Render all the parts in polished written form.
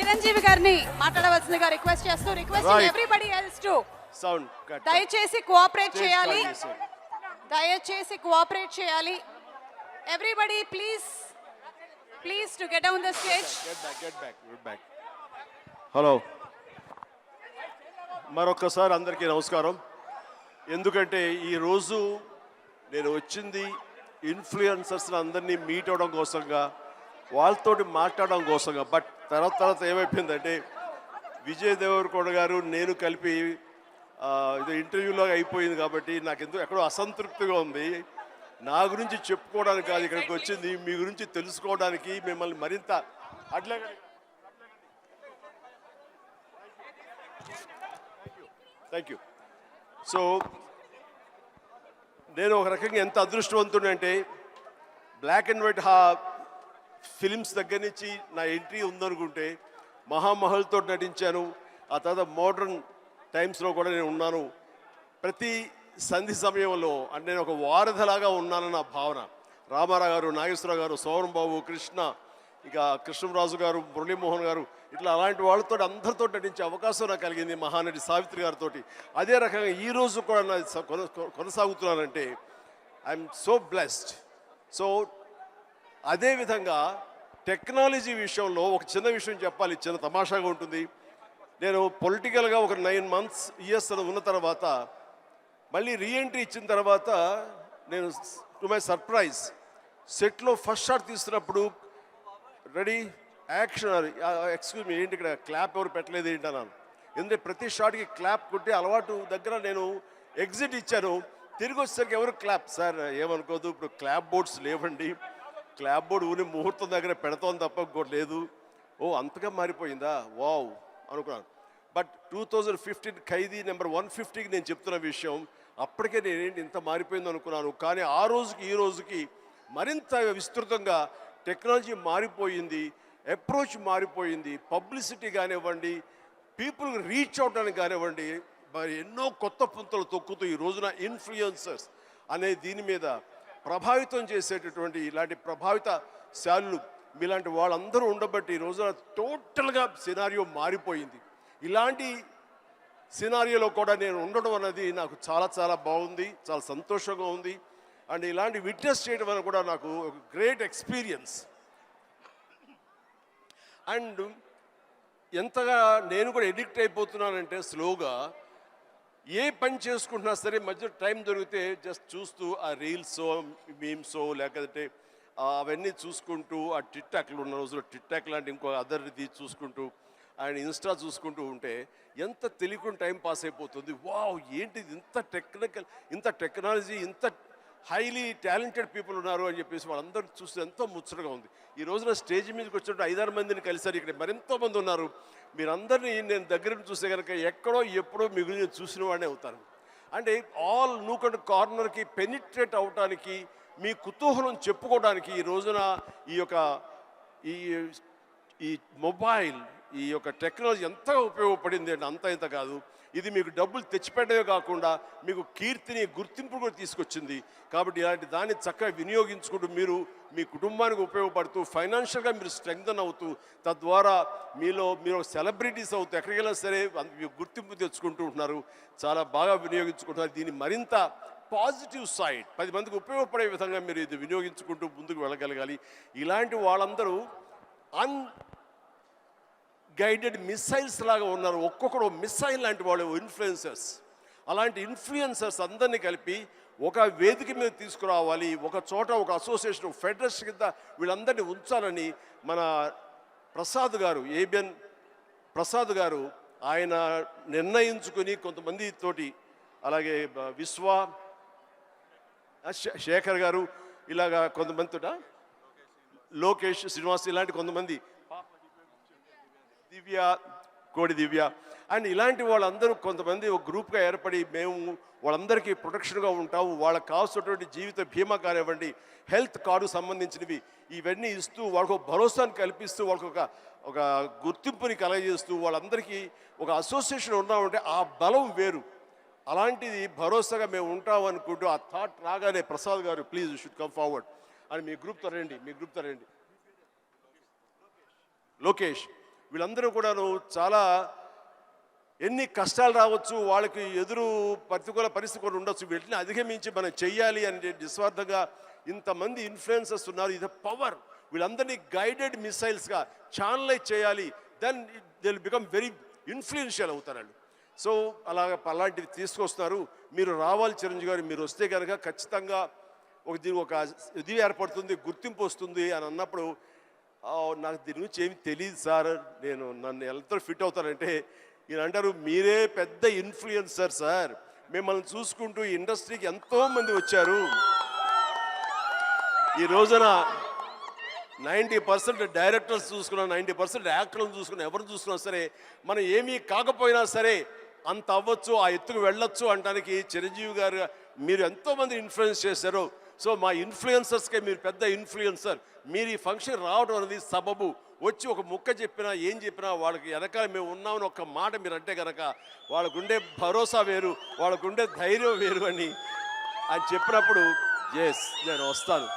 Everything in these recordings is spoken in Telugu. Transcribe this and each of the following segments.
చిరంజీవి గారిని మాట్లాడవలసిందిగా రిక్వెస్ట్ చేస్తూ ఎవ్రీబడి ఎల్స్ టు దయచేసి కోఆపరేట్ చేయాలి. Everybody please to get down the stage. Hello, మరొకసారి అందరికీ నమస్కారం. ఎందుకంటే ఈరోజు నేను వచ్చింది ఇన్ఫ్లుయెన్సర్స్ అందరినీ మీట్ అవ్వడం కోసంగా, వాళ్ళతోటి మాట్లాడడం కోసంగా. బట్ తర్వాత ఏమైపోయిందంటే విజయ్ దేవరకొండ గారు నేను కలిపి ఇది ఇంటర్వ్యూలో అయిపోయింది కాబట్టి నాకు ఎందుకు ఎక్కడో అసంతృప్తిగా ఉంది. నా గురించి చెప్పుకోవడానికి కాదు ఇక్కడికి వచ్చింది, మీ గురించి తెలుసుకోవడానికి, మిమ్మల్ని మరింత అట్లాగే. Thank you. సో నేను ఒక రకంగా ఎంత అదృష్టవంతుడు అంటే బ్లాక్ అండ్ వైట్ ఫిలిమ్స్ దగ్గర నుంచి నా ఎంట్రీ ఉందనుకుంటే మహామహల్తో నటించాను. ఆ తర్వాత మోడర్న్ టైమ్స్లో కూడా నేను ఉన్నాను. ప్రతి సంధి సమయంలో అంటే నేను ఒక వారధిలాగా ఉన్నానన్న భావన. రామారావు గారు, నాగేశ్వరరావు గారు, సోమన్ బాబు, కృష్ణ, ఇక కృష్ణరాజు గారు, మురళీమోహన్ గారు, ఇట్లా అలాంటి వాళ్ళతో అందరితో నటించే అవకాశం నాకు కలిగింది, మహానటి సావిత్రి గారితో. అదే రకంగా ఈరోజు కూడా నా కొనసాగుతున్నానంటే ఐఎమ్ సో బ్లెస్డ్. సో అదేవిధంగా టెక్నాలజీ విషయంలో ఒక చిన్న విషయం చెప్పాలి, చిన్న తమాషాగా ఉంటుంది. నేను పొలిటికల్గా ఒక 9 months ఇయర్స్ ఉన్న తర్వాత మళ్ళీ రీఎంట్రీ ఇచ్చిన తర్వాత నేను టు మై సర్ప్రైజ్ సెట్లో ఫస్ట్ షాట్ తీస్తున్నప్పుడు రెడీ యాక్షన్, ఎక్స్క్యూజ్ మీ, ఏంటి ఇక్కడ క్లాప్ ఎవరు పెట్టలేదు ఏంటి అన్నాను. ఎందుకంటే ప్రతి షాట్కి క్లాప్ కొట్టి అలవాటు దగ్గర నేను ఎగ్జిట్ ఇచ్చాను. తిరిగి వచ్చేసరికి ఎవరు క్లాప్, సార్ ఏమనుకోదు, ఇప్పుడు క్లాప్ బోర్డ్స్ లేవండి, క్లాప్ బోర్డు ఊరి ముహూర్తం దగ్గర పెడతాం తప్ప ఇంకోటి లేదు. ఓ అంతగా మారిపోయిందా, వావ్ అనుకున్నాను. బట్ 2015 ఖైదీ నెంబర్ 150కి నేను చెప్తున్న విషయం, అప్పటికే నేనేంటి ఇంత మారిపోయింది అనుకున్నాను. కానీ ఆ రోజుకి ఈ రోజుకి మరింత విస్తృతంగా టెక్నాలజీ మారిపోయింది, అప్రోచ్ మారిపోయింది. పబ్లిసిటీ కానివ్వండి, పీపుల్ రీచ్ అవడానికి కానివ్వండి, మరి ఎన్నో కొత్త పుంతలు తొక్కుతూ ఈ రోజున ఇన్ఫ్లుయెన్సర్స్ అనే దీని మీద ప్రభావితం చేసేటటువంటి ఇలాంటి ప్రభావిత శాలులు మీలాంటి వాళ్ళందరూ ఉండబట్టి ఈ రోజున టోటల్గా సినారియో మారిపోయింది. ఇలాంటి సినారియోలో కూడా నేను ఉండడం అనేది నాకు చాలా చాలా బాగుంది, చాలా సంతోషంగా ఉంది. అండ్ ఇలాంటి విట్నెస్ చేయడం అనేది కూడా నాకు ఒక గ్రేట్ ఎక్స్పీరియన్స్. అండ్ ఎంతగా నేను కూడా ఎడిక్ట్ అయిపోతున్నానంటే స్లోగా ఏ పని చేసుకుంటున్నా సరే మధ్య టైం దొరికితే జస్ట్ చూస్తూ ఆ రీల్సో మీమ్సో లేకపోతే అవన్నీ చూసుకుంటూ ఆ టిక్ టాక్లు ఉన్న రోజుల్లో టిక్ టాక్ లాంటి ఇంకో అదర్ది చూసుకుంటూ అండ్ ఇన్స్టా చూసుకుంటూ ఉంటే ఎంత తెలియకుండా టైం పాస్ అయిపోతుంది. వావ్ ఏంటిది, ఇంత టెక్నాలజీ, ఇంత హైలీ టాలెంటెడ్ పీపుల్ ఉన్నారు అని చెప్పేసి వాళ్ళందరూ చూస్తే ఎంతో ముచ్చటగా ఉంది. ఈ రోజున స్టేజ్ మీదకి వచ్చినట్టు 5-6 మందిని కలిసారు, ఇక్కడ మరెంతో మంది ఉన్నారు. మీరందరినీ నేను దగ్గర చూస్తే కనుక ఎక్కడో ఎప్పుడో మీ గురించి చూసిన వాడినే అవుతాను. అంటే ఆల్ నూక్ అండ్ కార్నర్కి పెనిట్రేట్ అవడానికి, మీ కుతూహలం చెప్పుకోవడానికి ఈ రోజున ఈ మొబైల్, ఈ యొక్క టెక్నాలజీ ఎంతగా ఉపయోగపడింది అంటే అంత ఇంత కాదు. ఇది మీకు డబ్బులు తెచ్చిపెట్టడమే కాకుండా మీకు కీర్తిని, గుర్తింపు కూడా తీసుకొచ్చింది. కాబట్టి ఇలాంటి దాన్ని చక్కగా వినియోగించుకుంటూ మీరు మీ కుటుంబానికి ఉపయోగపడుతూ ఫైనాన్షియల్గా మీరు స్ట్రెంగ్తన్ అవుతూ తద్వారా మీరు సెలబ్రిటీస్ అవుతూ ఎక్కడికి వెళ్ళినా సరే గుర్తింపు తెచ్చుకుంటూ ఉంటున్నారు. చాలా బాగా వినియోగించుకుంటున్నారు. దీన్ని మరింత పాజిటివ్ సైడ్ 10 మందికి ఉపయోగపడే విధంగా మీరు ఇది వినియోగించుకుంటూ ముందుకు వెళ్ళగలగాలి. ఇలాంటి వాళ్ళందరూ గైడెడ్ మిసైల్స్ లాగా ఉన్నారు. ఒక్కొక్కడు మిసైల్ లాంటి వాళ్ళు ఇన్ఫ్లుయెన్సర్స్. అలాంటి ఇన్ఫ్లుయెన్సర్స్ అందరినీ కలిపి ఒక వేదిక మీద తీసుకురావాలి, ఒక చోట ఒక అసోసియేషన్, ఫెడరేషన్ కింద వీళ్ళందరినీ ఉంచాలని మన ప్రసాద్ గారు, ఏబిఎన్ ప్రసాద్ గారు ఆయన నిర్ణయించుకుని కొంతమంది తోటి, అలాగే శేఖర్ గారు, ఇలాగా కొంతమందితో లోకేష్, శ్రీనివాస్, ఇలాంటి కొంతమంది, దివ్య, కోడి దివ్య అండ్ ఇలాంటి వాళ్ళందరూ కొంతమంది ఒక గ్రూప్గా ఏర్పడి మేము వాళ్ళందరికీ ప్రొటెక్షన్గా ఉంటాము, వాళ్ళకి కావాల్సినటువంటి జీవిత బీమా కానివ్వండి, హెల్త్ కార్డు సంబంధించినవి ఇవన్నీ ఇస్తూ వాళ్ళకు భరోసాను కల్పిస్తూ వాళ్ళకు ఒక గుర్తింపుని కలగజేస్తూ వాళ్ళందరికీ ఒక అసోసియేషన్ ఉన్నామంటే ఆ బలం వేరు. అలాంటిది భరోసాగా మేము ఉంటామనుకుంటూ ఆ థాట్ రాగానే ప్రసాద్ గారు please you should come forward అని మీ గ్రూప్తో రండి లోకేష్ వీళ్ళందరూ కూడాను చాలా ఎన్ని కష్టాలు రావచ్చు, వాళ్ళకి ఎదురు ప్రతికూల పరిస్థితి కూడా ఉండొచ్చు, వీటిని అధిగమించి మనం చెయ్యాలి అని నిస్వార్థంగా ఇంతమంది ఇన్ఫ్లుయెన్సర్స్ ఉన్నారు. ఇది పవర్. వీళ్ళందరినీ గైడెడ్ మిసైల్స్గా ఛానలైజ్ చేయాలి. Then they will become very influential అవుతారండి. సో అలాంటివి తీసుకొస్తున్నారు. మీరు రావాలి చిరంజీవి గారు. మీరు వస్తే కనుక ఖచ్చితంగా దీనికి ఒక ఇది ఏర్పడుతుంది, గుర్తింపు వస్తుంది అని అన్నప్పుడు నాకు దీని గురించి ఏమి తెలియదు సార్, నన్ను ఎంత ఫిట్ అవుతానంటే ఈయన అంటారు, మీరే పెద్ద ఇన్ఫ్లుయెన్సర్ సార్, మిమ్మల్ని చూసుకుంటూ ఈ ఇండస్ట్రీకి ఎంతోమంది వచ్చారు. ఈ రోజున 90% డైరెక్టర్స్ చూసుకున్నా, 90% యాక్టర్లను చూసుకున్నా, ఎవరు చూసుకున్నా సరే మనం ఏమీ కాకపోయినా సరే అంత అవ్వచ్చు, ఆ ఎత్తుకు వెళ్ళొచ్చు అనడానికి చిరంజీవి గారు మీరు ఎంతోమంది ఇన్ఫ్లుయెన్స్ చేశారు. సో మా ఇన్ఫ్లుయెన్సర్స్కే మీరు పెద్ద ఇన్ఫ్లుయెన్సర్. మీరు ఈ ఫంక్షన్ రావడం అనేది సబబు. వచ్చి ఒక ముక్క చెప్పినా ఏం చెప్పినా వాళ్ళకి వెనకాల మేము ఉన్నామని ఒక్క మాట మీరు అంటే కనుక వాళ్ళకుండే భరోసా వేరు, వాళ్ళకుండే ధైర్యం వేరు అని చెప్పినప్పుడు ఎస్ నేను వస్తాను.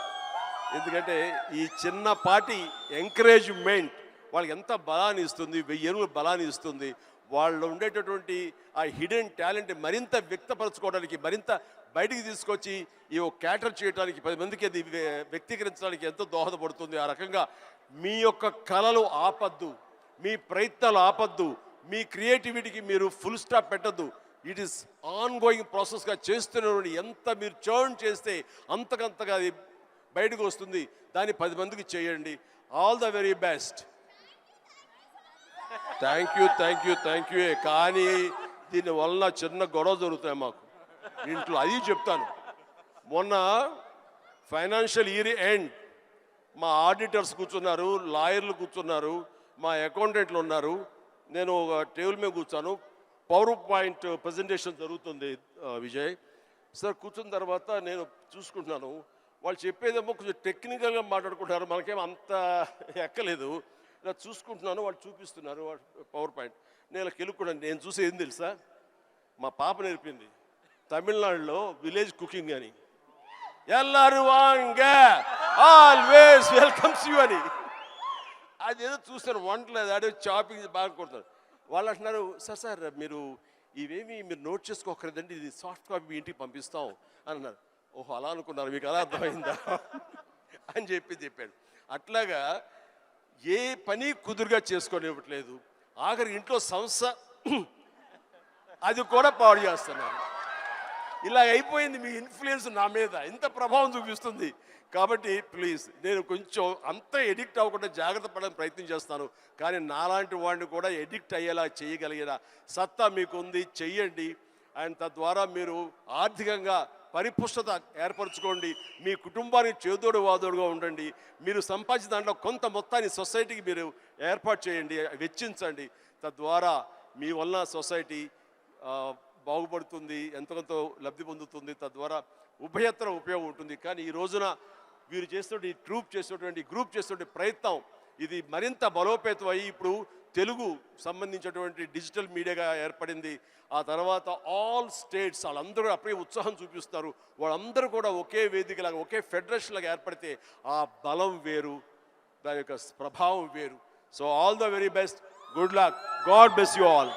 ఎందుకంటే ఈ చిన్నపాటి ఎంకరేజ్మెంట్ వాళ్ళకి ఎంత బలాన్ని ఇస్తుంది, 1000 ఏనుగుల బలాన్ని ఇస్తుంది. వాళ్ళు ఉండేటటువంటి ఆ హిడెన్ టాలెంట్ మరింత వ్యక్తపరచుకోవడానికి, మరింత బయటికి తీసుకొచ్చి ఈ క్యాటర్ చేయడానికి, 10 మందికి అది వ్యక్తీకరించడానికి ఎంతో దోహదపడుతుంది. ఆ రకంగా మీ యొక్క కళలు ఆపద్దు, మీ ప్రయత్నాలు ఆపద్దు, మీ క్రియేటివిటీకి మీరు ఫుల్ స్టాప్ పెట్టద్దు. ఇట్ ఈస్ ఆన్ గోయింగ్ ప్రాసెస్గా చేస్తున్న ఎంత మీరు చర్న్ చేస్తే అంతకంతగా అది బయటకు వస్తుంది. దాన్ని 10 మందికి చేయండి. All the very best. Thank you. కానీ దీనివల్ల చిన్న గొడవ జరుగుతాయి మాకు ఇంట్లో, అది చెప్తాను. మొన్న ఫైనాన్షియల్ ఇయర్ ఎండ్ మా ఆడిటర్స్ కూర్చున్నారు, లాయర్లు కూర్చున్నారు, మా అకౌంటెంట్లు ఉన్నారు. నేను ఒక టేబుల్ మీద కూర్చాను. పవర్ పాయింట్ ప్రజెంటేషన్ జరుగుతుంది విజయ్ సార్. కూర్చున్న తర్వాత నేను చూసుకుంటున్నాను, వాళ్ళు చెప్పేదేమో కొంచెం టెక్నికల్గా మాట్లాడుకుంటున్నారు, మనకేమో అంత ఎక్కలేదు. ఇలా చూసుకుంటున్నాను, వాళ్ళు చూపిస్తున్నారు పవర్ పాయింట్. నేను కెలుక్కున్నాను. నేను చూసి ఏం తెలుసా, మా పాప నేర్పింది తమిళనాడులో విలేజ్ కుకింగ్ అని. ఎల్లారు వాంగ ఆల్వేస్ వెల్కమ్స్ యూ అని. అదేదో చూస్తాను, వంటలేదు ఆడే చాపింగ్ బాగా కొడతారు. వాళ్ళు అంటున్నారు, సార్ మీరు ఇవేమి మీరు నోట్ చేసుకోకర్లేదండి, ఇది సాఫ్ట్ కాపీ మీ ఇంటికి పంపిస్తాం అని అన్నారు. ఓహో అలా అనుకున్నారు, మీకు అలా అర్థమైందా అని చెప్పాడు. అట్లాగా ఏ పని కుదురుగా చేసుకోనివ్వట్లేదు. ఆఖరి ఇంట్లో సంస్థ అది కూడా పాడు చేస్తున్నారు. ఇలా అయిపోయింది మీ ఇన్ఫ్లుయెన్స్ నా మీద, ఇంత ప్రభావం చూపిస్తుంది. కాబట్టి ప్లీజ్ నేను కొంచెం అంత ఎడిక్ట్ అవ్వకుండా జాగ్రత్త పడడానికి ప్రయత్నం చేస్తాను. కానీ నాలాంటి వాడిని కూడా ఎడిక్ట్ అయ్యేలా చేయగలిగిన సత్తా మీకు ఉంది, చెయ్యండి. అండ్ తద్వారా మీరు ఆర్థికంగా పరిపుష్టత ఏర్పరచుకోండి, మీ కుటుంబానికి చేదోడు వాదోడుగా ఉండండి. మీరు సంపాదించిన దాంట్లో కొంత మొత్తాన్ని సొసైటీకి మీరు ఏర్పాటు చేయండి, వెచ్చించండి. తద్వారా మీ వల్ల సొసైటీ బాగుపడుతుంది, ఎంతకంతో లబ్ధి పొందుతుంది. తద్వారా ఉభయత్ర ఉపయోగం ఉంటుంది. కానీ ఈ రోజున వీరు చేస్తున్న గ్రూప్ చేస్తున్న ప్రయత్నం ఇది మరింత బలోపేతం అయ్యి ఇప్పుడు తెలుగు సంబంధించినటువంటి డిజిటల్ మీడియాగా ఏర్పడింది. ఆ తర్వాత ఆల్ స్టేట్స్ వాళ్ళందరూ అప్పుడే ఉత్సాహం చూపిస్తున్నారు. వాళ్ళందరూ కూడా ఒకే వేదికలాగా, ఒకే ఫెడరేషన్ లాగా ఏర్పడితే ఆ బలం వేరు, దాని యొక్క ప్రభావం వేరు. So all the very best, good luck, God bless you all.